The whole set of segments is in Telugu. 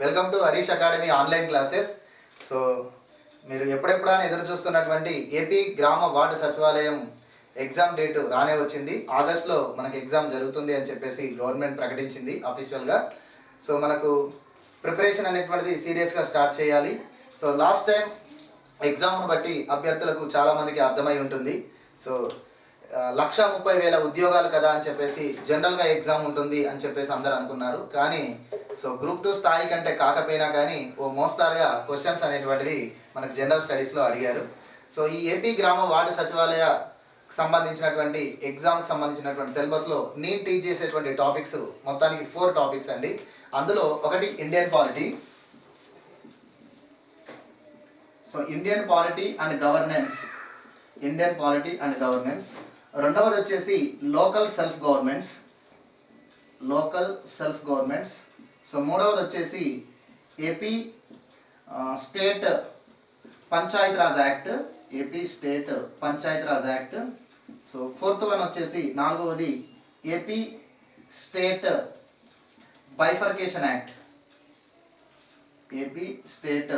Welcome to Harish academy online classes. So మీరు ఎప్పుడెప్పుడా ఎదురు చూస్తున్నటువంటి ఏపీ గ్రామ వార్డు సచివాలయం ఎగ్జామ్ డేట్ రానే వచ్చింది. ఆగస్ట్లో మనకి ఎగ్జామ్ జరుగుతుంది అని చెప్పేసి గవర్నమెంట్ ప్రకటించింది అఫీషియల్గా. సో మనకు ప్రిపరేషన్ అనేటువంటిది సీరియస్గా స్టార్ట్ చేయాలి. సో లాస్ట్ టైం ఎగ్జామ్ను బట్టి అభ్యర్థులకు చాలామందికి అర్థమై ఉంటుంది. సో 1,30,000 ఉద్యోగాలు కదా అని చెప్పేసి జనరల్గా ఎగ్జామ్ ఉంటుంది అని చెప్పేసి అందరూ అనుకున్నారు. కానీ సో గ్రూప్ 2 స్థాయి కంటే కాకపోయినా కానీ ఓ మోస్తారుగా క్వశ్చన్స్ అనేటువంటివి మనకు జనరల్ స్టడీస్లో అడిగారు. సో ఈ ఏపీ గ్రామ వార్డు సచివాలయ సంబంధించినటువంటి ఎగ్జామ్కి సంబంధించినటువంటి సిలబస్లో నేను టీచ్ చేసేటువంటి టాపిక్స్ మొత్తానికి 4 టాపిక్స్ అండి. అందులో ఒకటి Indian polity. So Indian polity and governance, Indian polity and governance. రెండవది వచ్చేసి local self governments, local self governments. So మూడవది వచ్చేసి AP state Panchayat Raj act, AP state Panchayat Raj act. So fourth one వచ్చేసి నాలుగవది AP state bifurcation act, AP state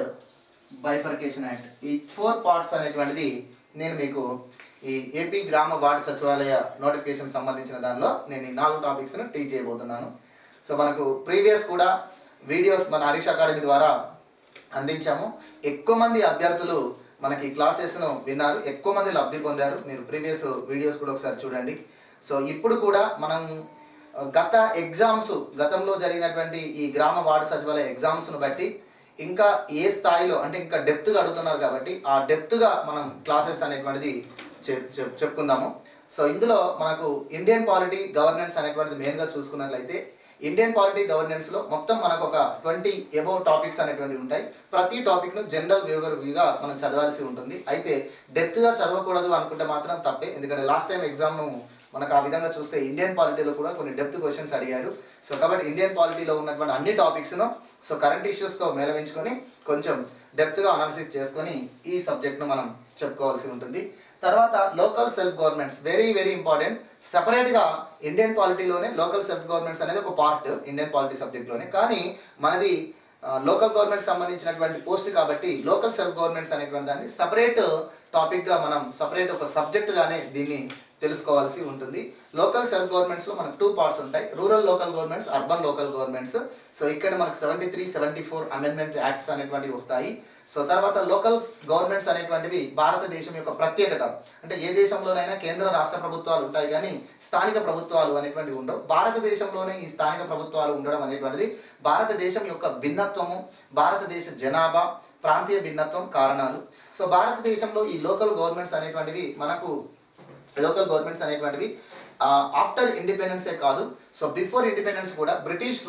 bifurcation act. ఈ 4 పార్ట్స్ అనేటువంటిది నేను మీకు ఈ ఏపీ గ్రామ వార్డు సచివాలయ నోటిఫికేషన్ సంబంధించిన దానిలో నేను ఈ 4 టాపిక్స్ను టీచ్ చేయబోతున్నాను. సో మనకు ప్రీవియస్ కూడా వీడియోస్ మన హరీష్ అకాడమీ ద్వారా అందించాము. ఎక్కువ మంది అభ్యర్థులు మనకి క్లాసెస్ను విన్నారు, ఎక్కువ మంది లబ్ధి పొందారు. మీరు ప్రీవియస్ వీడియోస్ కూడా ఒకసారి చూడండి. సో ఇప్పుడు కూడా మనం గత ఎగ్జామ్స్, గతంలో జరిగినటువంటి ఈ గ్రామ వార్డు సచివాలయ ఎగ్జామ్స్ను బట్టి ఇంకా ఏ స్థాయిలో అంటే ఇంకా డెప్త్గా అడుగుతున్నారు కాబట్టి ఆ డెప్త్గా మనం క్లాసెస్ అనేటువంటిది చెప్పుకుందాము. సో ఇందులో మనకు ఇండియన్ పాలిటీ గవర్నెన్స్ అనేటువంటిది మెయిన్గా చూసుకున్నట్లయితే ఇండియన్ పాలిటీ గవర్నెన్స్లో మొత్తం మనకు ఒక 20 అబౌవ్ టాపిక్స్ అనేటువంటివి ఉంటాయి. ప్రతి టాపిక్ను జనరల్ వ్యూగా మనం చదవాల్సి ఉంటుంది. అయితే డెప్త్గా చదవకూడదు అనుకుంటే మాత్రం తప్పే, ఎందుకంటే లాస్ట్ టైం ఎగ్జామ్ను మనకు ఆ విధంగా చూస్తే ఇండియన్ పాలిటీలో కూడా కొన్ని డెప్త్ క్వశ్చన్స్ అడిగారు. సో కాబట్టి ఇండియన్ పాలిటీలో ఉన్నటువంటి అన్ని టాపిక్స్ను సో కరెంట్ ఇష్యూస్తో మేళవించుకొని కొంచెం డెప్త్గా అనాలిసిస్ చేసుకొని ఈ సబ్జెక్ట్ను మనం చెప్పుకోవాల్సి ఉంటుంది. తర్వాత local self governments, very very important. సపరేట్గా ఇండియన్ పాలిటీలోనే లోకల్ సెల్ఫ్ గవర్నమెంట్స్ అనేది ఒక పార్ట్ ఇండియన్ పాలిటీ సబ్జెక్ట్లోనే, కానీ మనది లోకల్ గవర్నమెంట్ సంబంధించినటువంటి పోస్ట్ కాబట్టి లోకల్ సెల్ఫ్ గవర్నమెంట్స్ అనేటువంటి దాన్ని సపరేట్ టాపిక్గా మనం సపరేట్ ఒక సబ్జెక్టుగానే దీన్ని తెలుసుకోవాల్సి ఉంటుంది. లోకల్ సెల్ఫ్ గవర్నమెంట్స్లో మనకు 2 పార్ట్స్ ఉంటాయి, rural local governments, urban local governments. So ఇక్కడ మనకు 73, 74 అమెండ్మెంట్ యాక్ట్స్ అనేటువంటివి వస్తాయి. సో తర్వాత లోకల్ గవర్నమెంట్స్ అనేటువంటివి భారతదేశం యొక్క ప్రత్యేకత. అంటే ఏ దేశంలోనైనా కేంద్ర రాష్ట్ర ప్రభుత్వాలు ఉంటాయి కానీ స్థానిక ప్రభుత్వాలు అనేటువంటివి ఉండవు. భారతదేశంలోనే ఈ స్థానిక ప్రభుత్వాలు ఉండడం అనేటువంటిది భారతదేశం యొక్క భిన్నత్వము, భారతదేశ జనాభా, ప్రాంతీయ భిన్నత్వం కారణాలు. సో భారతదేశంలో ఈ లోకల్ గవర్నమెంట్స్ అనేటువంటివి ఆఫ్టర్ ఇండిపెండెన్సే కాదు, సో బిఫోర్ ఇండిపెండెన్స్ కూడా బ్రిటిష్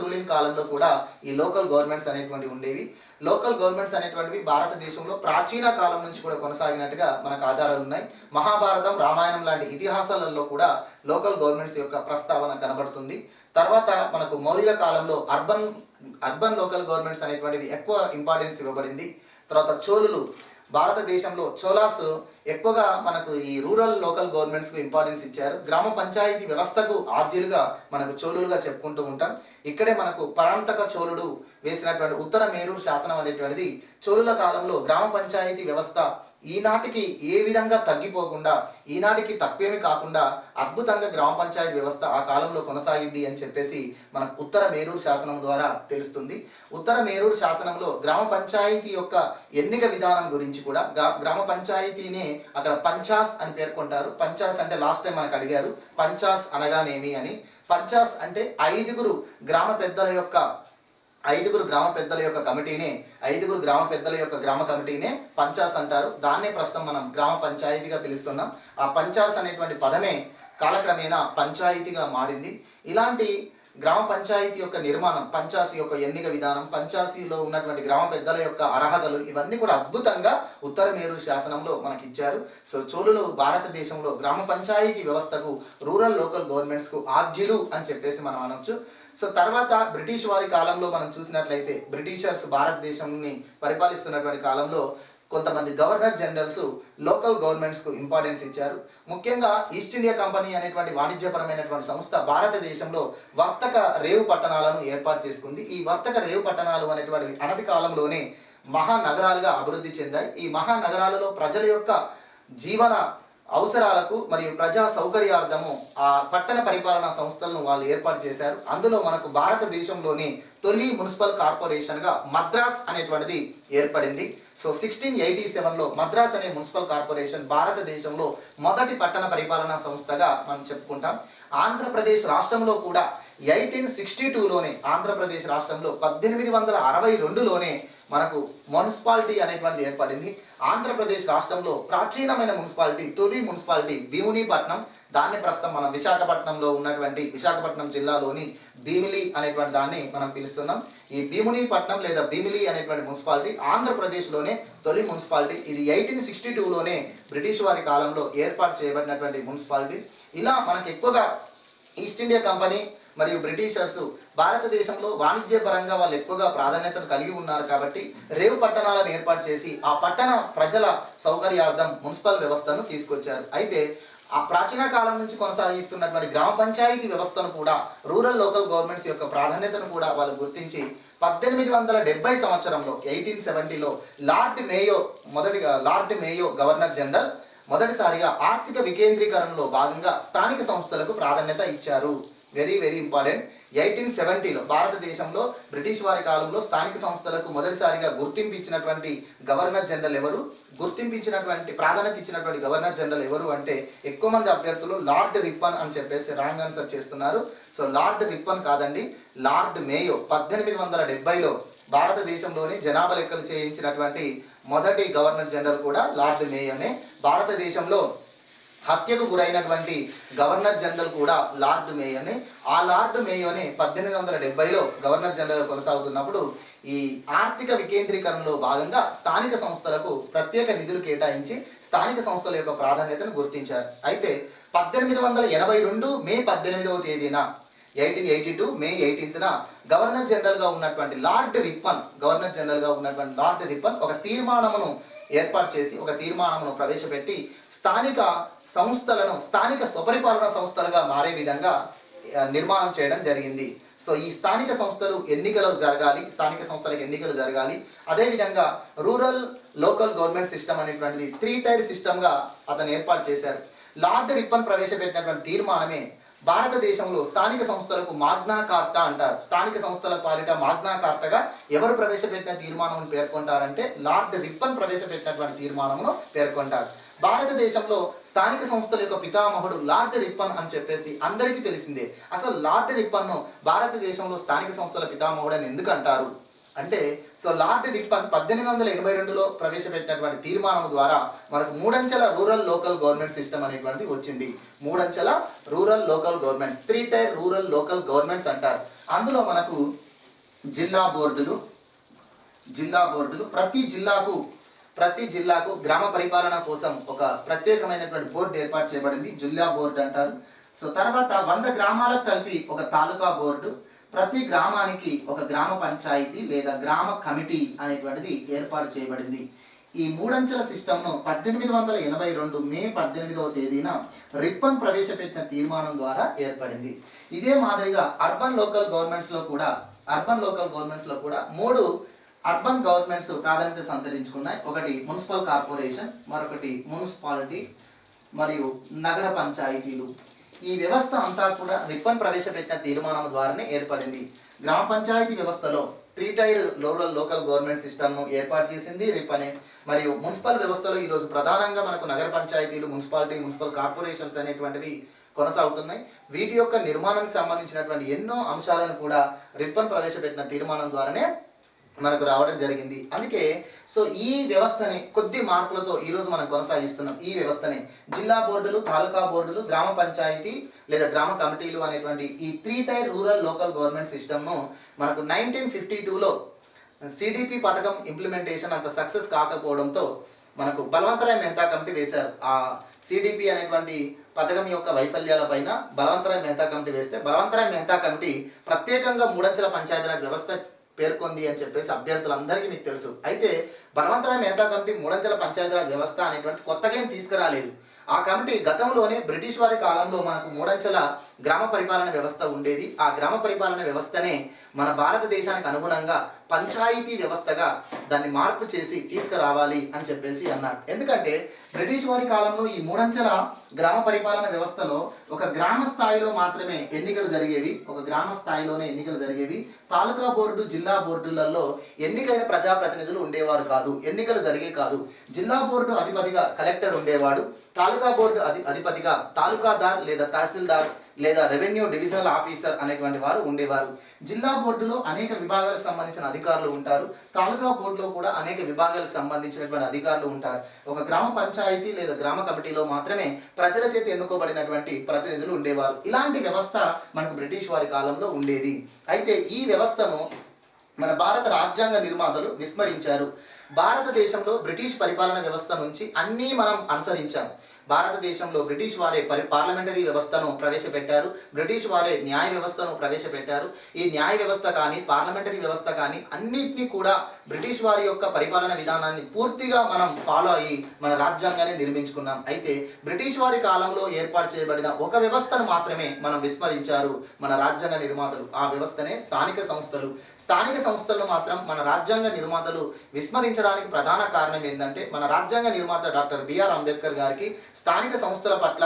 రూలింగ్ కాలంలో కూడా ఈ లోకల్ గవర్నమెంట్స్ అనేటువంటివి ఉండేవి. లోకల్ గవర్నమెంట్స్ అనేటువంటివి భారతదేశంలో ప్రాచీన కాలం నుంచి కూడా కొనసాగినట్టుగా మనకు ఆధారాలు ఉన్నాయి. మహాభారతం, రామాయణం లాంటి ఇతిహాసాలలో కూడా లోకల్ గవర్నమెంట్స్ యొక్క ప్రస్తావన కనబడుతుంది. తర్వాత మనకు మౌర్యుల కాలంలో అర్బన్ లోకల్ గవర్నమెంట్స్ అనేటువంటివి ఎక్కువ ఇంపార్టెన్స్ ఇవ్వబడింది. తర్వాత చోళులు, భారతదేశంలో చోళాస్ ఎక్కువగా మనకు ఈ రూరల్ లోకల్ గవర్నమెంట్స్కు ఇంపార్టెన్స్ ఇచ్చారు. గ్రామ పంచాయతీ వ్యవస్థకు ఆద్యులుగా మనకు చోళులుగా చెప్పుకుంటూ ఉంటాం. ఇక్కడే మనకు పరాంతక చోళుడు వేసినటువంటి ఉత్తర మేరూరు శాసనం అనేటువంటిది చోళుల కాలంలో గ్రామ పంచాయతీ వ్యవస్థ ఈనాటికి ఏ విధంగా తగ్గిపోకుండా, ఈనాటికి తక్కువేమీ కాకుండా అద్భుతంగా గ్రామ పంచాయతీ వ్యవస్థ ఆ కాలంలో కొనసాగింది అని చెప్పేసి మనకు ఉత్తర మేరూరు శాసనం ద్వారా తెలుస్తుంది. ఉత్తర మేరూరు శాసనంలో గ్రామ పంచాయతీ యొక్క ఎన్నిక విధానం గురించి కూడా గ్రామ పంచాయతీనే అక్కడ పంచాస్ అని పేర్కొంటారు. పంచాస్ అంటే లాస్ట్ టైం మనకు అడిగారు, పంచాస్ అనగానేమి అని. పంచాస్ అంటే 5 గ్రామ పెద్దల యొక్క కమిటీనే, 5 గ్రామ పెద్దల యొక్క గ్రామ కమిటీనే పంచాస్ అంటారు. దాన్నే ప్రస్తుతం మనం గ్రామ పంచాయతీగా పిలుస్తున్నాం. ఆ పంచాస్ అనేటువంటి పదమే కాలక్రమేణా పంచాయతీగా మారింది. ఇలాంటి గ్రామ పంచాయతీ యొక్క నిర్మాణం, పంచాయతీ యొక్క ఎన్నిక విధానం, పంచాయతీలో ఉన్నటువంటి గ్రామ పెద్దల యొక్క అర్హతలు ఇవన్నీ కూడా అద్భుతంగా ఉత్తర మేరూరు శాసనంలో మనకి ఇచ్చారు. సో చోళులు భారతదేశంలో గ్రామ పంచాయతీ వ్యవస్థకు, రూరల్ లోకల్ గవర్నమెంట్స్కు ఆద్యులు అని చెప్పేసి మనం అనొచ్చు. సో తర్వాత బ్రిటిష్ వారి కాలంలో మనం చూసినట్లయితే బ్రిటిషర్స్ భారతదేశాన్ని పరిపాలిస్తున్నటువంటి కాలంలో కొంతమంది గవర్నర్ జనరల్స్ లోకల్ గవర్నమెంట్స్కు ఇంపార్టెన్స్ ఇచ్చారు. ముఖ్యంగా ఈస్ట్ ఇండియా కంపెనీ అనేటువంటి వాణిజ్యపరమైనటువంటి సంస్థ భారతదేశంలో వర్తక రేవు పట్టణాలను ఏర్పాటు చేసుకుంది. ఈ వర్తక రేవు పట్టణాలు అనేటువంటి అనతి కాలంలోనే మహానగరాలుగా అభివృద్ధి చెందాయి. ఈ మహానగరాలలో ప్రజల యొక్క జీవన అవసరాలకు మరియు ప్రజా సౌకర్యార్థము ఆ పట్టణ పరిపాలనా సంస్థలను వాళ్ళు ఏర్పాటు చేశారు. అందులో మనకు భారతదేశంలోని తొలి మున్సిపల్ కార్పొరేషన్గా మద్రాస్ అనేటువంటిది ఏర్పడింది. సో 1687లో మద్రాస్ అనే మున్సిపల్ కార్పొరేషన్ భారతదేశంలో మొదటి పట్టణ పరిపాలనా సంస్థగా మనం చెప్పుకుంటాం. ఆంధ్రప్రదేశ్ రాష్ట్రంలో కూడా 1862లోనే ఆంధ్రప్రదేశ్ రాష్ట్రంలో 1862లోనే మనకు మున్సిపాలిటీ అనేటువంటిది ఏర్పడింది. ఆంధ్రప్రదేశ్ రాష్ట్రంలో ప్రాచీనమైన మున్సిపాలిటీ తొలి మున్సిపాలిటీ భీమునిపట్నం. దాన్ని ప్రస్తుతం మనం విశాఖపట్నంలో ఉన్నటువంటి విశాఖపట్నం జిల్లాలోని భీమిలి అనేటువంటి దాన్ని మనం పిలుస్తున్నాం. ఈ భీమునిపట్నం లేదా భీమిలి అనేటువంటి మున్సిపాలిటీ ఆంధ్రప్రదేశ్లోనే తొలి మున్సిపాలిటీ. ఇది 1862లోనే బ్రిటిష్ వారి కాలంలో ఏర్పాటు చేయబడినటువంటి మున్సిపాలిటీ. ఇలా మనకు ఎక్కువగా ఈస్ట్ ఇండియా కంపెనీ మరియు బ్రిటిషర్స్ భారతదేశంలో వాణిజ్యపరంగా వాళ్ళు ఎక్కువగా ప్రాధాన్యతను కలిగి ఉన్నారు కాబట్టి రేవు పట్టణాలను ఏర్పాటు చేసి ఆ పట్టణ ప్రజల సౌకర్యార్థం మున్సిపల్ వ్యవస్థను తీసుకొచ్చారు. అయితే ఆ ప్రాచీన కాలం నుంచి కొనసాగిస్తున్నటువంటి గ్రామ పంచాయతీ వ్యవస్థను కూడా రూరల్ లోకల్ గవర్నమెంట్స్ యొక్క ప్రాధాన్యతను కూడా వాళ్ళు గుర్తించి 1870 సంవత్సరంలో 1870లో లార్డ్ మేయో గవర్నర్ జనరల్ మొదటిసారిగా ఆర్థిక వికేంద్రీకరణలో భాగంగా స్థానిక సంస్థలకు ప్రాధాన్యత ఇచ్చారు. Very important. 1870లో భారతదేశంలో బ్రిటిష్ వారి కాలంలో స్థానిక సంస్థలకు మొదటిసారిగా గుర్తింపించినటువంటి గవర్నర్ జనరల్ ఎవరు, గుర్తింపించినటువంటి ప్రాధాన్యత ఇచ్చినటువంటి గవర్నర్ జనరల్ ఎవరు అంటే ఎక్కువ మంది అభ్యర్థులు లార్డ్ రిప్పన్ అని చెప్పేసి రాంగ్ ఆన్సర్ చేస్తున్నారు. సో లార్డ్ రిప్పన్ కాదండి, లార్డ్ మేయో. 1870లో భారతదేశంలోని జనాభా లెక్కలు చేయించినటువంటి మొదటి గవర్నర్ జనరల్ కూడా లార్డ్ మేయోనే. భారతదేశంలో హత్యకు గురైనటువంటి గవర్నర్ జనరల్ కూడా లార్డ్ మేయోనే. ఆ లార్డ్ మేయోనే 1870లో గవర్నర్ జనరల్ కొనసాగుతున్నప్పుడు ఈ ఆర్థిక వికేంద్రీకరణలో భాగంగా స్థానిక సంస్థలకు ప్రత్యేక నిధులు కేటాయించి స్థానిక సంస్థల యొక్క ప్రాధాన్యతను గుర్తించారు. అయితే 1882 మే 18వ తేదీన 1882 మే 18న గవర్నర్ జనరల్గా ఉన్నటువంటి లార్డ్ రిప్పన్ ఒక తీర్మానమును ఏర్పాటు చేసి ఒక తీర్మానమును ప్రవేశపెట్టి స్థానిక సంస్థలను స్థానిక స్వపరిపాలన సంస్థలుగా మారే విధంగా నిర్మాణం చేయడం జరిగింది. సో ఈ స్థానిక సంస్థలకు ఎన్నికలు జరగాలి. అదేవిధంగా రూరల్ లోకల్ గవర్నమెంట్ సిస్టమ్ అనేటువంటిది 3 టైర్ సిస్టమ్గా అతను ఏర్పాటు చేశారు. లార్డ్ రిప్పన్ ప్రవేశపెట్టినటువంటి తీర్మానమే భారతదేశంలో స్థానిక సంస్థలకు మాగ్నా కార్టా అంటారు. స్థానిక సంస్థల పాలిట మాగ్నా కార్టాగా ఎవరు ప్రవేశపెట్టిన తీర్మానం పేర్కొంటారంటే లార్డ్ రిప్పన్ ప్రవేశపెట్టినటువంటి తీర్మానమును పేర్కొంటారు. భారతదేశంలో స్థానిక సంస్థల యొక్క పితామహుడు లార్డ్ రిప్పన్ అని చెప్పేసి అందరికీ తెలిసిందే. అసలు లార్డ్ రిప్పన్ను భారతదేశంలో స్థానిక సంస్థల పితామహుడు అని ఎందుకు అంటారు అంటే, సో లార్డ్ రిప్పన్ 1882లో ప్రవేశపెట్టినటువంటి తీర్మానం ద్వారా మనకు 3 అంచెల రూరల్ లోకల్ గవర్నమెంట్ సిస్టమ్ అనేటువంటిది వచ్చింది. 3 అంచెల rural local governments, 3 tier rural local governments అంటారు. అందులో మనకు జిల్లా బోర్డులు ప్రతి జిల్లాకు గ్రామ పరిపాలన కోసం ఒక ప్రత్యేకమైనటువంటి బోర్డు ఏర్పాటు చేయబడింది, జిల్లా బోర్డు అంటారు. సో తర్వాత 100 గ్రామాలకు కలిపి ఒక తాలూకా బోర్డు, ప్రతి గ్రామానికి ఒక గ్రామ పంచాయతీ లేదా గ్రామ కమిటీ అనేటువంటిది ఏర్పాటు చేయబడింది. ఈ 3 అంచెల సిస్టమ్ను 1882 మే 18వ తేదీన రిప్పన్ ప్రవేశపెట్టిన తీర్మానం ద్వారా ఏర్పడింది. ఇదే మాదిరిగా అర్బన్ లోకల్ గవర్నమెంట్స్లో కూడా 3 అర్బన్ గవర్నమెంట్స్ ప్రాధాన్యత సంతరించుకున్నాయి. ఒకటి మున్సిపల్ కార్పొరేషన్, మరొకటి మున్సిపాలిటీ మరియు నగర పంచాయతీలు. ఈ వ్యవస్థ అంతా కూడా రిప్పన్ ప్రవేశపెట్టిన తీర్మానం ద్వారానే ఏర్పడింది. గ్రామ పంచాయతీ వ్యవస్థలో 3 టైర్ రూరల్ లోకల్ గవర్నమెంట్ సిస్టమ్ను ఏర్పాటు చేసింది రిప్పనే. మరియు మున్సిపల్ వ్యవస్థలో ఈరోజు ప్రధానంగా మనకు నగర పంచాయతీలు, మున్సిపల్ కార్పొరేషన్స్ అనేటువంటివి కొనసాగుతున్నాయి. వీటి యొక్క నిర్మాణానికి సంబంధించినటువంటి ఎన్నో అంశాలను కూడా రిప్పన్ ప్రవేశపెట్టిన తీర్మానం ద్వారానే మనకు రావడం జరిగింది. అందుకే సో ఈ వ్యవస్థని కొద్ది మార్పులతో ఈరోజు మనం కొనసాగిస్తున్నాం. ఈ వ్యవస్థని జిల్లా బోర్డులు, తాలూకా బోర్డులు, గ్రామ పంచాయతీ లేదా గ్రామ కమిటీలు అనేటువంటి ఈ 3 టైర్ రూరల్ లోకల్ గవర్నమెంట్ సిస్టమ్ను మనకు 1952లో సిడిపి పథకం ఇంప్లిమెంటేషన్ అంత సక్సెస్ కాకపోవడంతో మనకు బలవంతరాయ్ మెహతా కమిటీ వేశారు. ఆ సిడిపి అనేటువంటి పథకం యొక్క వైఫల్యాల పైన బలవంతరాయ్ మెహతా కమిటీ వేస్తే బలవంతరాయ్ మెహతా కమిటీ ప్రత్యేకంగా 3 అంచెల పంచాయతీరాజ్ వ్యవస్థ పేర్కొంది అని చెప్పేసి అభ్యర్థులందరికీ మీకు తెలుసు. అయితే బలవంతరాయ్ మెహతా కమిటీ మూడంచెల పంచాయతీరాజ్ వ్యవస్థ అనేటువంటి కొత్తగా ఏం తీసుకురాలేదు. ఆ కమిటీ గతంలోనే బ్రిటిష్ వారి కాలంలో మనకు మూడంచెల గ్రామ పరిపాలన వ్యవస్థ ఉండేది. ఆ గ్రామ పరిపాలన వ్యవస్థనే మన భారతదేశానికి అనుగుణంగా పంచాయతీ వ్యవస్థగా దాన్ని మార్పు చేసి తీసుకురావాలి అని చెప్పేసి అన్నారు. ఎందుకంటే బ్రిటిష్ వారి కాలంలో ఈ మూడంచెల గ్రామ పరిపాలన వ్యవస్థలో ఒక గ్రామ స్థాయిలో మాత్రమే ఎన్నికలు జరిగేవి. ఒక గ్రామ స్థాయిలోనే ఎన్నికలు జరిగేవి. తాలూకా బోర్డు, జిల్లా బోర్డులలో ఎన్నికైన ప్రజాప్రతినిధులు ఉండేవారు కాదు, ఎన్నికలు జరిగే కాదు. జిల్లా బోర్డు అధిపతిగా కలెక్టర్ ఉండేవాడు. తాలూకా బోర్డు అధిపతిగా తాలూకాదార్ లేదా తహసీల్దార్ లేదా రెవెన్యూ డివిజనల్ ఆఫీసర్ అనేటువంటి వారు ఉండేవారు. జిల్లా బోర్డులో అనేక విభాగాలకు సంబంధించిన అధికారులు ఉంటారు. తాలూకా బోర్డులో కూడా అనేక విభాగాలకు సంబంధించినటువంటి అధికారులు ఉంటారు. ఒక గ్రామ పంచాయతీ లేదా గ్రామ కమిటీలో మాత్రమే ప్రజల చేత ఎన్నుకోబడినటువంటి ప్రతినిధులు ఉండేవారు. ఇలాంటి వ్యవస్థ మనకు బ్రిటిష్ వారి కాలంలో ఉండేది. అయితే ఈ వ్యవస్థను మన భారత రాజ్యాంగ నిర్మాతలు విస్మరించారు. భారతదేశంలో బ్రిటిష్ పరిపాలన వ్యవస్థ నుంచి అన్నీ మనం అనుసరించాం. భారతదేశంలో బ్రిటిష్ వారే పార్లమెంటరీ వ్యవస్థను ప్రవేశపెట్టారు. బ్రిటిష్ వారే న్యాయ వ్యవస్థను ప్రవేశపెట్టారు. ఈ న్యాయ వ్యవస్థ కానీ పార్లమెంటరీ వ్యవస్థ కానీ అన్నిటినీ కూడా బ్రిటిష్ వారి యొక్క పరిపాలన విధానాన్ని పూర్తిగా మనం ఫాలో అయ్యి మన రాజ్యాంగాన్ని నిర్మించుకున్నాం. అయితే బ్రిటిష్ వారి కాలంలో ఏర్పాటు చేయబడిన ఒక వ్యవస్థను మాత్రమే మనం విస్మరించారు మన రాజ్యాంగ నిర్మాతలు. ఆ వ్యవస్థనే స్థానిక సంస్థలు. స్థానిక సంస్థలను మాత్రం మన రాజ్యాంగ నిర్మాతలు విస్మరించడానికి ప్రధాన కారణం ఏంటంటే మన రాజ్యాంగ నిర్మాత డాక్టర్ బిఆర్ అంబేద్కర్ గారికి స్థానిక సంస్థల పట్ల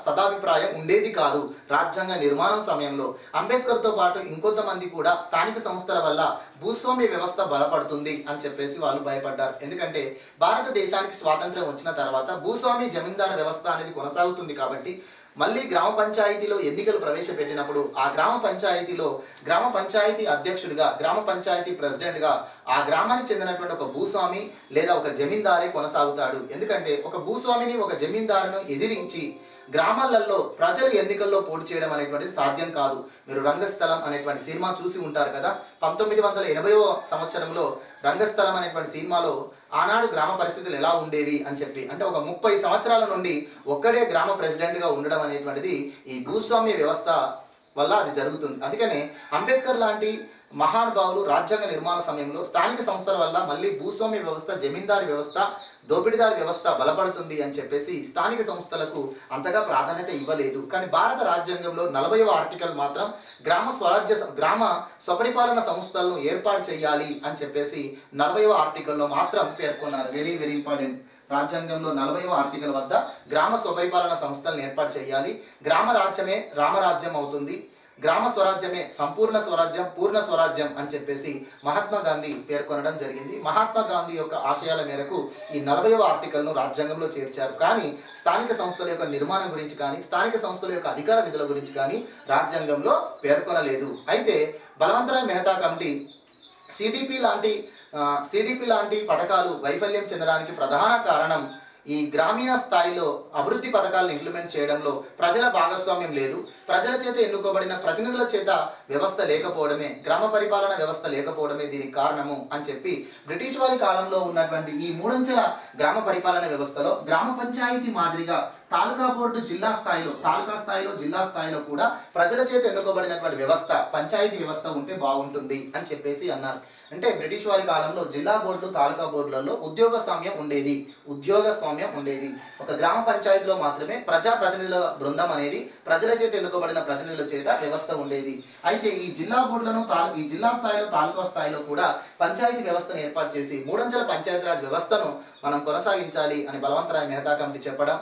సదాభిప్రాయం ఉండేది కాదు. రాజ్యాంగ నిర్మాణం సమయంలో అంబేద్కర్తో పాటు ఇంకొంతమంది కూడా స్థానిక సంస్థల వల్ల భూస్వామ్య వ్యవస్థ బలపడుతుంది అని చెప్పేసి వాళ్ళు భయపడ్డారు. ఎందుకంటే భారతదేశానికి స్వాతంత్ర్యం వచ్చిన తర్వాత భూస్వామి జమీందారు వ్యవస్థ అనేది కొనసాగుతుంది కాబట్టి మళ్ళీ గ్రామ పంచాయతీలో ఎన్నికలు ప్రవేశపెట్టినప్పుడు ఆ గ్రామ పంచాయతీ అధ్యక్షుడిగా, గ్రామ పంచాయతీ ప్రెసిడెంట్గా ఆ గ్రామానికి చెందినటువంటి ఒక భూస్వామి లేదా ఒక జమీందారే కొనసాగుతాడు. ఎందుకంటే ఒక భూస్వామిని, ఒక జమీందారును ఎదిరించి గ్రామాలలో ప్రజలు ఎన్నికల్లో పోటీ చేయడం అనేటువంటిది సాధ్యం కాదు. మీరు రంగస్థలం అనేటువంటి సినిమా చూసి ఉంటారు కదా. 1980వ సంవత్సరంలో రంగస్థలం అనేటువంటి సినిమాలో ఆనాడు గ్రామ పరిస్థితులు ఎలా ఉండేవి అని చెప్పి, అంటే ఒక 30 సంవత్సరాల నుండి ఒక్కడే గ్రామ ప్రెసిడెంట్గా ఉండడం అనేటువంటిది ఈ భూస్వామ్య వ్యవస్థ వల్ల అది జరుగుతుంది. అందుకనే అంబేద్కర్ లాంటి మహానుభావులు రాజ్యాంగ నిర్మాణ సమయంలో స్థానిక సంస్థల వల్ల మళ్ళీ భూస్వామ్య వ్యవస్థ, జమీందారు వ్యవస్థ, దోపిడీదారు వ్యవస్థ బలపడుతుంది అని చెప్పేసి స్థానిక సంస్థలకు అంతగా ప్రాధాన్యత ఇవ్వలేదు. కానీ భారత రాజ్యాంగంలో 40వ ఆర్టికల్ మాత్రం గ్రామ స్వపరిపాలన సంస్థలను ఏర్పాటు చేయాలి అని చెప్పేసి 40వ ఆర్టికల్లో మాత్రం పేర్కొన్నారు. Very very important. రాజ్యాంగంలో 40వ ఆర్టికల్ వద్ద గ్రామ స్వపరిపాలన సంస్థలను ఏర్పాటు చేయాలి. గ్రామ రాజ్యమే రామరాజ్యం అవుతుంది. గ్రామ స్వరాజ్యమే సంపూర్ణ స్వరాజ్యం, పూర్ణ స్వరాజ్యం అని చెప్పేసి మహాత్మా గాంధీ పేర్కొనడం జరిగింది. మహాత్మా గాంధీ యొక్క ఆశయాల మేరకు ఈ 40వ ఆర్టికల్ను రాజ్యాంగంలో చేర్చారు. కానీ స్థానిక సంస్థల యొక్క నిర్మాణం గురించి కానీ, స్థానిక సంస్థల యొక్క అధికార విధుల గురించి కానీ రాజ్యాంగంలో పేర్కొనలేదు. అయితే బలవంతరాయ్ మెహతా కమిటీ సిడిపి లాంటి పథకాలు వైఫల్యం చెందడానికి ప్రధాన కారణం ఈ గ్రామీణ స్థాయిలో అభివృద్ధి పథకాలను ఇంప్లిమెంట్ చేయడంలో ప్రజల భాగస్వామ్యం లేదు. ప్రజల చేత ఎన్నుకోబడిన ప్రతినిధుల చేత వ్యవస్థ లేకపోవడమే, గ్రామ పరిపాలన వ్యవస్థ లేకపోవడమే దీనికి కారణము అని చెప్పి బ్రిటిష్ వారి కాలంలో ఉన్నటువంటి ఈ మూడంచెల గ్రామ పరిపాలన వ్యవస్థలో గ్రామ పంచాయతీ మాదిరిగా తాలూకా బోర్డు జిల్లా స్థాయిలో జిల్లా స్థాయిలో కూడా ప్రజల చేత ఎన్నుకోబడినటువంటి వ్యవస్థ, పంచాయతీ వ్యవస్థ ఉంటే బాగుంటుంది అని చెప్పేసి అన్నారు. అంటే బ్రిటిష్ వారి కాలంలో జిల్లా బోర్డులు, తాలూకా బోర్డులలో ఉద్యోగస్వామ్యం ఉండేది. ఒక గ్రామ పంచాయతీలో మాత్రమే ప్రజా ప్రతినిధుల బృందం అనేది ప్రజల చేత ఎన్నుకోబడిన ప్రతినిధుల చేత వ్యవస్థ ఉండేది. అయితే ఈ జిల్లా బోర్డులను ఈ జిల్లా స్థాయిలో, తాలూకా స్థాయిలో కూడా పంచాయతీ వ్యవస్థను ఏర్పాటు చేసి మూడంచెల పంచాయతీరాజ్ వ్యవస్థను మనం కొనసాగించాలి అని బలవంతరాయ్ మెహతా కమిటీ చెప్పడం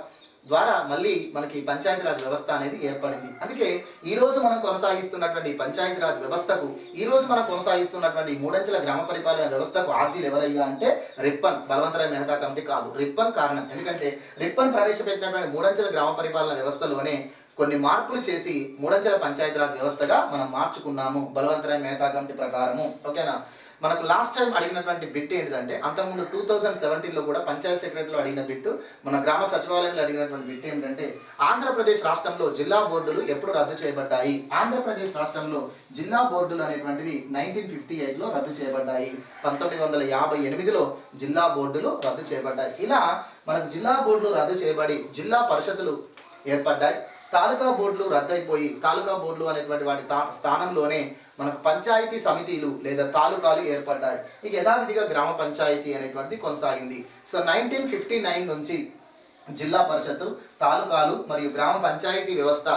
ద్వారా మళ్ళీ మనకి పంచాయతీరాజ్ వ్యవస్థ అనేది ఏర్పడింది. అందుకే ఈ రోజు మనం కొనసాగిస్తున్నటువంటి పంచాయతీరాజ్ వ్యవస్థకు, ఈ రోజు మనం కొనసాగిస్తున్నటువంటి మూడంచెల గ్రామ పరిపాలన వ్యవస్థకు ఆద్యులు ఎవరయ్యా అంటే రిప్పన్, బలవంతరాయ్ మెహతా కమిటీ కాదు, రిప్పన్ కారణం. ఎందుకంటే రిప్పన్ ప్రవేశపెట్టినటువంటి మూడంచెల గ్రామ పరిపాలన వ్యవస్థలోనే కొన్ని మార్పులు చేసి మూడంచెల పంచాయతీరాజ్ వ్యవస్థగా మనం మార్చుకున్నాము బలవంతరాయ్ మెహతా కమిటీ ప్రకారము. ఓకేనా? మనకు లాస్ట్ టైం అడిగినటువంటి బిట్ ఏంటిదంటే, అంతకుముందు 2017లో కూడా పంచాయత్ సెక్రటరీలో అడిగిన బిట్టు, మన గ్రామ సచివాలయంలో అడిగినటువంటి బిట్ ఏంటంటే ఆంధ్రప్రదేశ్ రాష్ట్రంలో జిల్లా బోర్డులు ఎప్పుడు రద్దు చేయబడ్డాయి? ఆంధ్రప్రదేశ్ రాష్ట్రంలో జిల్లా బోర్డులు అనేటువంటివి 1958లో రద్దు చేయబడ్డాయి. 1958లో జిల్లా బోర్డులు రద్దు చేయబడ్డాయి. ఇలా మనకు జిల్లా బోర్డులు రద్దు చేయబడి జిల్లా పరిషత్తులు ఏర్పడ్డాయి. తాలూకా బోర్డులు రద్దయిపోయి తాలూకా బోర్డులు అనేటువంటి వాటి స్థానంలోనే మనకు పంచాయతీ సమితిలు లేదా తాలూకాలు ఏర్పడ్డాయి. ఇక యథావిధిగా గ్రామ పంచాయతీ అనేటువంటిది కొనసాగింది. సో 1959 నుంచి జిల్లా పరిషత్తు, తాలూకాలు మరియు గ్రామ పంచాయతీ వ్యవస్థ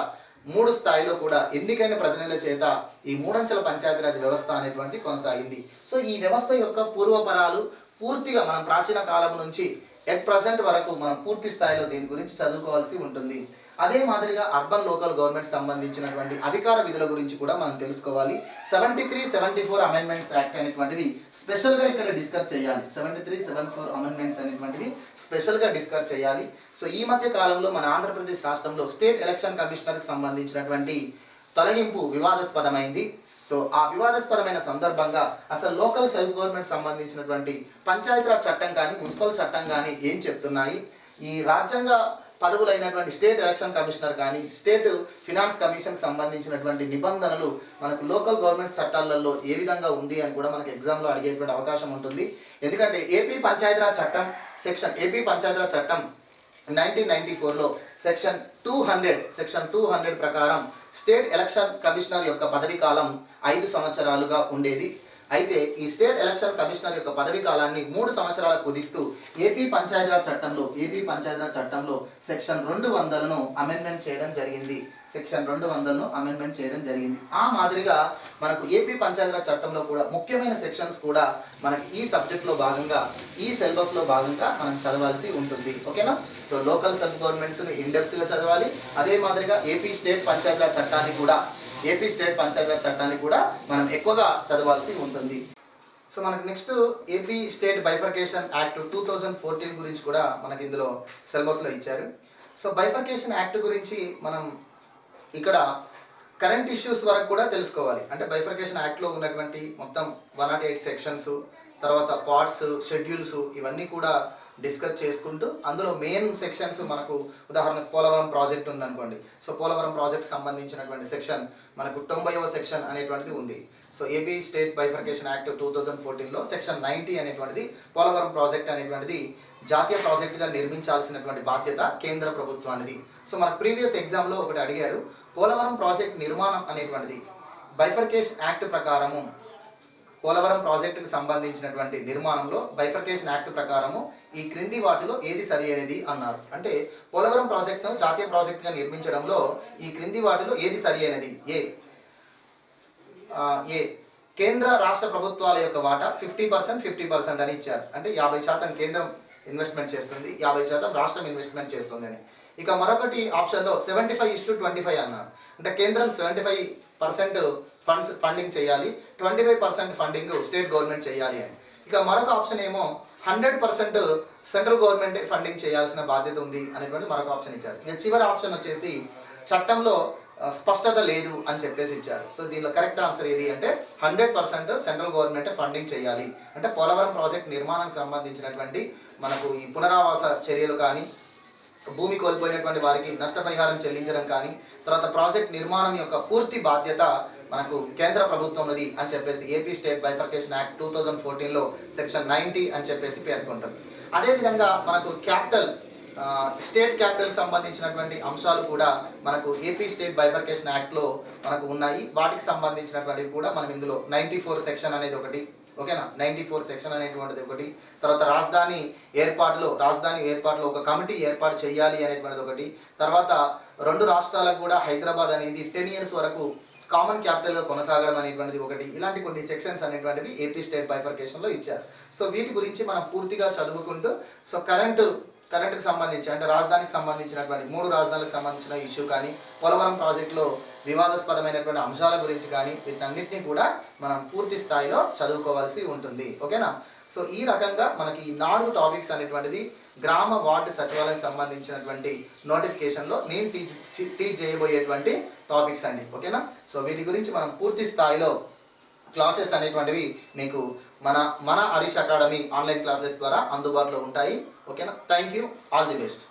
3 స్థాయిలో కూడా ఎన్నికైన ప్రతినిధుల చేత ఈ మూడంచెల పంచాయతీరాజ్ వ్యవస్థ అనేటువంటిది కొనసాగింది. సో ఈ వ్యవస్థ యొక్క పూర్వపరాలు పూర్తిగా మనం ప్రాచీన కాలం నుంచి ఎట్ ప్రజెంట్ వరకు మనం పూర్తి స్థాయిలో దీని గురించి చదువుకోవాల్సి ఉంటుంది. అదే మాదిరిగా అర్బన్ లోకల్ గవర్నమెంట్ సంబంధించినటువంటి అధికార విధుల గురించి కూడా మనం తెలుసుకోవాలి. 73, 74 అమెండ్మెంట్స్ యాక్ట్ అనేటువంటివి స్పెషల్గా ఇక్కడ డిస్కస్ చేయాలి. 73, 74 అమెండ్మెంట్స్ అనేటువంటివి స్పెషల్గా డిస్కస్ చేయాలి. సో ఈ మధ్య కాలంలో మన ఆంధ్రప్రదేశ్ రాష్ట్రంలో స్టేట్ ఎలక్షన్ కమిషనర్కి సంబంధించినటువంటి తొలగింపు వివాదాస్పదమైంది. సో ఆ వివాదాస్పదమైన సందర్భంగా అసలు లోకల్ సెల్ఫ్ గవర్నమెంట్ సంబంధించినటువంటి పంచాయతీరాజ్ చట్టం కానీ మున్సిపల్ చట్టం కానీ ఏం చెప్తున్నాయి, ఈ రాజ్యాంగ పదవులైనటువంటి స్టేట్ ఎలక్షన్ కమిషనర్ కానీ స్టేట్ ఫినాన్స్ కమిషన్కి సంబంధించినటువంటి నిబంధనలు మనకు లోకల్ గవర్నమెంట్ చట్టాలలో ఏ విధంగా ఉంది అని కూడా మనకు ఎగ్జామ్లో అడిగేటువంటి అవకాశం ఉంటుంది. ఎందుకంటే ఏపీ పంచాయతీరాజ్ చట్టం 1994లో సెక్షన్ 200 ప్రకారం స్టేట్ ఎలక్షన్ కమిషనర్ యొక్క పదవీ కాలం 5 సంవత్సరాలుగా ఉండేది. అయితే ఈ స్టేట్ ఎలక్షన్ కమిషనర్ యొక్క పదవీ కాలాన్ని 3 సంవత్సరాలకు కుదిస్తూ ఏపీ పంచాయతీరాజ్ చట్టంలో సెక్షన్ 200ను అమెండ్మెంట్ చేయడం జరిగింది. ఆ మాదిరిగా మనకు ఏపీ పంచాయతీరాజ్ చట్టంలో కూడా ముఖ్యమైన సెక్షన్స్ కూడా మనకి ఈ సబ్జెక్ట్లో భాగంగా ఈ సిలబస్లో భాగంగా మనం చదవాల్సి ఉంటుంది. ఓకేనా? సో లోకల్ సెల్ఫ్ గవర్నమెంట్స్ని ఇన్డెప్త్గా చదవాలి. అదే మాదిరిగా ఏపీ స్టేట్ పంచాయతీరాజ్ చట్టాన్ని కూడా మనం ఎక్కువగా చదవాల్సి ఉంటుంది. సో మనకు next AP state bifurcation act 2014 గురించి కూడా మనకి ఇందులో సిలబస్లో ఇచ్చారు. సో బైఫర్కేషన్ యాక్ట్ గురించి మనం ఇక్కడ కరెంట్ ఇష్యూస్ వరకు కూడా తెలుసుకోవాలి. అంటే బైఫర్కేషన్ యాక్ట్లో ఉన్నటువంటి మొత్తం 108 సెక్షన్స్, తర్వాత పార్ట్స్, షెడ్యూల్స్ ఇవన్నీ కూడా డిస్కస్ చేసుకుంటూ అందులో మెయిన్ సెక్షన్స్ మనకు ఉదాహరణకు పోలవరం ప్రాజెక్ట్ ఉందనుకోండి. సో పోలవరం ప్రాజెక్ట్ సంబంధించినటువంటి సెక్షన్ మనకు 90వ సెక్షన్ అనేటువంటిది ఉంది. So AP state bifurcation act 2014లో సెక్షన్ 90 అనేటువంటిది పోలవరం ప్రాజెక్ట్ అనేటువంటిది జాతీయ ప్రాజెక్టుగా నిర్మించాల్సినటువంటి బాధ్యత కేంద్ర ప్రభుత్వానిది. సో మన ప్రీవియస్ ఎగ్జామ్లో ఒకటి అడిగారు, పోలవరం ప్రాజెక్ట్ నిర్మాణం అనేటువంటిది బైఫర్కేషన్ యాక్ట్ ప్రకారము పోలవరం ప్రాజెక్టుకు సంబంధించినటువంటి నిర్మాణంలో బైఫర్కేషన్ యాక్ట్ ప్రకారము ఈ క్రింది వాటిలో ఏది సరి అయినది అన్నారు. అంటే పోలవరం ప్రాజెక్టును జాతీయ ప్రాజెక్టుగా నిర్మించడంలో ఈ క్రింది వాటిలో ఏది సరి అయినది? ఏ కేంద్ర రాష్ట్ర ప్రభుత్వాల యొక్క వాటా 50% అని ఇచ్చారు. అంటే 50% కేంద్రం ఇన్వెస్ట్మెంట్ చేస్తుంది, 50% రాష్ట్రం ఇన్వెస్ట్మెంట్ చేస్తుంది అని. ఇక మరొకటి ఆప్షన్లో 75:25 అన్నారు. అంటే కేంద్రం 75% ఫండింగ్ చేయాలి, 25% ఫండింగ్ స్టేట్ గవర్నమెంట్ చేయాలి అని. ఇక మరొక ఆప్షన్ ఏమో 100% సెంట్రల్ గవర్నమెంట్ ఫండింగ్ చేయాల్సిన బాధ్యత ఉంది అనేటువంటి మరొక ఆప్షన్ ఇచ్చారు. ఇక చివరి ఆప్షన్ వచ్చేసి చట్టంలో స్పష్టత లేదు అని చెప్పేసి ఇచ్చారు. సో దీనిలో కరెక్ట్ ఆన్సర్ ఏది అంటే 100% సెంట్రల్ గవర్నమెంట్ ఫండింగ్ చేయాలి. అంటే పోలవరం ప్రాజెక్ట్ నిర్మాణానికి సంబంధించినటువంటి మనకు ఈ పునరావాస చర్యలు కానీ, భూమి కోల్పోయినటువంటి వారికి నష్టపరిహారం చెల్లించడం కానీ, తర్వాత ప్రాజెక్ట్ నిర్మాణం యొక్క పూర్తి బాధ్యత మనకు కేంద్ర ప్రభుత్వంది అని చెప్పేసి ఏపీ స్టేట్ బైఫర్కేషన్ యాక్ట్ 2014లో సెక్షన్ 90 అని చెప్పేసి పేర్కొంటుంది. అదేవిధంగా మనకు స్టేట్ క్యాపిటల్ సంబంధించినటువంటి అంశాలు కూడా మనకు ఏపీ స్టేట్ బైఫర్కేషన్ యాక్ట్లో మనకు ఉన్నాయి. వాటికి సంబంధించినటువంటివి కూడా మనం ఇందులో 94 సెక్షన్ అనేది ఒకటి, ఓకేనా, 94 సెక్షన్ అనేటువంటిది ఒకటి. తర్వాత రాజధాని ఏర్పాటులో ఒక కమిటీ ఏర్పాటు చేయాలి అనేటువంటిది ఒకటి. తర్వాత 2 రాష్ట్రాలకు కూడా హైదరాబాద్ అనేది 10 years వరకు కామన్ క్యాపిటల్గా కొనసాగడం అనేటువంటిది ఒకటి. ఇలాంటి కొన్ని సెక్షన్స్ అనేటువంటివి ఏపీ స్టేట్ బైఫర్కేషన్లో ఇచ్చారు. సో వీటి గురించి మనం పూర్తిగా చదువుకుంటూ సో కరెంటుకి సంబంధించి అంటే రాజధానికి సంబంధించినటువంటి 3 రాజధానులకు సంబంధించిన ఇష్యూ కానీ, పోలవరం ప్రాజెక్టులో వివాదాస్పదమైనటువంటి అంశాల గురించి కానీ వీటన్నిటిని కూడా మనం పూర్తి స్థాయిలో చదువుకోవాల్సి ఉంటుంది. ఓకేనా? సో ఈ రకంగా మనకి ఈ 4 టాపిక్స్ అనేటువంటిది గ్రామ వార్డు సచివాలయానికి సంబంధించినటువంటి నోటిఫికేషన్లో నేను టీచ్ చేయబోయేటువంటి టాపిక్స్ అండి. ఓకేనా? సో వీటి గురించి మనం పూర్తి స్థాయిలో క్లాసెస్ అనేటువంటివి మీకు మన హరీష్ అకాడమీ ఆన్లైన్ క్లాసెస్ ద్వారా అందుబాటులో ఉంటాయి. ఓకేనా? Thank you, all the best.